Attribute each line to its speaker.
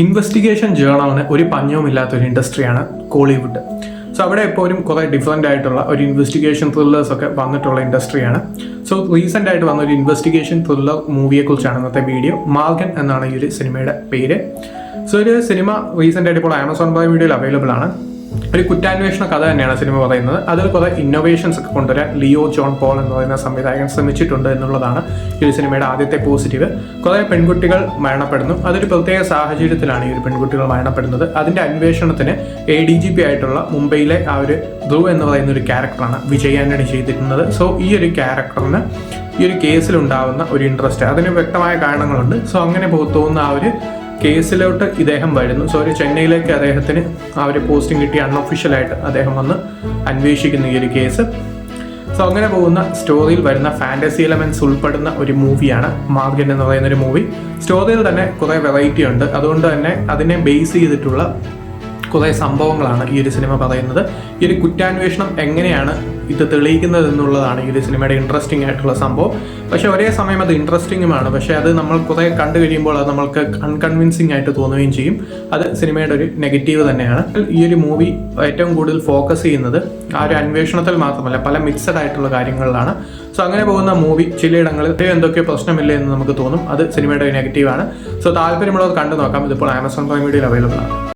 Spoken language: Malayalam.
Speaker 1: ഇൻവെസ്റ്റിഗേഷൻ ജേണലിന് ഒരു പഞ്ഞവുമില്ലാത്തൊരു ഇൻഡസ്ട്രിയാണ് കോളിവുഡ്. സോ അവിടെ എപ്പോഴും കുറേ ഡിഫറെൻ്റ് ആയിട്ടുള്ള ഒരു ഇൻവെസ്റ്റിഗേഷൻ ത്രില്ലേഴ്സ് ഒക്കെ വന്നിട്ടുള്ള ഇൻഡസ്ട്രിയാണ്. സോ റീസെൻ്റ് ആയിട്ട് വന്ന ഒരു ഇൻവെസ്റ്റിഗേഷൻ ത്രില്ലർ മൂവിയെക്കുറിച്ചാണ് ഇന്നത്തെ വീഡിയോ. മാർഗൻ എന്നാണ് ഈ ഒരു സിനിമയുടെ പേര്. സോ ഒരു സിനിമ റീസെൻ്റ് ആയിട്ട് ഇപ്പോൾ ആമസോൺ പ്രൈം വീഡിയോയിൽ അവൈലബിൾ ആണ്. ഒരു കുറ്റാന്വേഷണ കഥ തന്നെയാണ് സിനിമ പറയുന്നത്. അതിൽ കുറേ ഇന്നോവേഷൻസ് ഒക്കെ കൊണ്ടുവരാൻ ലിയോ ജോൺ പോൾ എന്ന് പറയുന്ന സംവിധായകൻ ശ്രമിച്ചിട്ടുണ്ട് എന്നുള്ളതാണ് ഈ ഒരു സിനിമയുടെ ആദ്യത്തെ പോസിറ്റീവ്. കുറേ പെൺകുട്ടികൾ മരണപ്പെടുന്നു. അതൊരു പ്രത്യേക സാഹചര്യത്തിലാണ് ഈ ഒരു പെൺകുട്ടികൾ മരണപ്പെടുന്നത്. അതിൻ്റെ അന്വേഷണത്തിന് ADGP ആയിട്ടുള്ള മുംബൈയിലെ ആ ഒരു ധ്രുവ് എന്ന് പറയുന്ന ഒരു ക്യാരക്ടറാണ് വിജയ് ആന്റണി ചെയ്തിരിക്കുന്നത്. സോ ഈ ഒരു ക്യാരക്ടറിന് ഈ ഒരു കേസിലുണ്ടാകുന്ന ഒരു ഇൻട്രസ്റ്റ്, അതിന് വ്യക്തമായ കാരണങ്ങളുണ്ട്. സോ അങ്ങനെ തോന്നുന്ന ആ ഒരു കേസിലോട്ട് ഇദ്ദേഹം വരുന്നു. സോ ഒരു ചെന്നൈയിലേക്ക് അദ്ദേഹത്തിന് ആ ഒരു പോസ്റ്റിംഗ് കിട്ടി. അൺഒഫീഷ്യലായിട്ട് അദ്ദേഹം വന്ന് അന്വേഷിക്കുന്ന ഈ ഒരു കേസ്. സോ അങ്ങനെ പോകുന്ന സ്റ്റോറിയിൽ വരുന്ന ഫാൻറ്റസി എലമെന്റ്സ് ഉൾപ്പെടുന്ന ഒരു മൂവിയാണ് മാർഗൻ എന്ന് പറയുന്ന ഒരു മൂവി. സ്റ്റോറിയിൽ തന്നെ കുറേ വെറൈറ്റി ഉണ്ട്. അതുകൊണ്ട് തന്നെ അതിനെ ബേസ് ചെയ്തിട്ടുള്ള കുറേ സംഭവങ്ങളാണ് ഈ ഒരു സിനിമ പറയുന്നത്. ഈ ഒരു കുറ്റാന്വേഷണം എങ്ങനെയാണ് ഇത് തെളിയിക്കുന്നത് എന്നുള്ളതാണ് ഈ ഒരു സിനിമയുടെ ഇൻട്രസ്റ്റിംഗ് ആയിട്ടുള്ള സംഭവം. പക്ഷേ ഒരേ സമയം അത് ഇൻട്രസ്റ്റിംഗുമാണ്. പക്ഷേ അത് നമ്മൾ കുറേ കണ്ടു കഴിയുമ്പോൾ അത് നമ്മൾക്ക് അൺകൺവിൻസിംഗ് ആയിട്ട് തോന്നുകയും ചെയ്യും. അത് സിനിമയുടെ ഒരു നെഗറ്റീവ് തന്നെയാണ്. ഈ ഒരു മൂവി ഏറ്റവും കൂടുതൽ ഫോക്കസ് ചെയ്യുന്നത് ആ ഒരു അന്വേഷണത്തിൽ മാത്രമല്ല, പല മിക്സഡ് ആയിട്ടുള്ള കാര്യങ്ങളിലാണ്. സോ അങ്ങനെ പോകുന്ന മൂവി ചിലയിടങ്ങളിൽ എന്തൊക്കെയോ പ്രശ്നമില്ല എന്ന് നമുക്ക് തോന്നും. അത് സിനിമയുടെ ഒരു നെഗറ്റീവാണ്. സോ താല്പര്യമുള്ളവർ കണ്ടു നോക്കാം. ഇതിപ്പോൾ ആമസോൺ പ്രൈം വീഡിയോയിൽ അവൈലബിൾ ആണ്.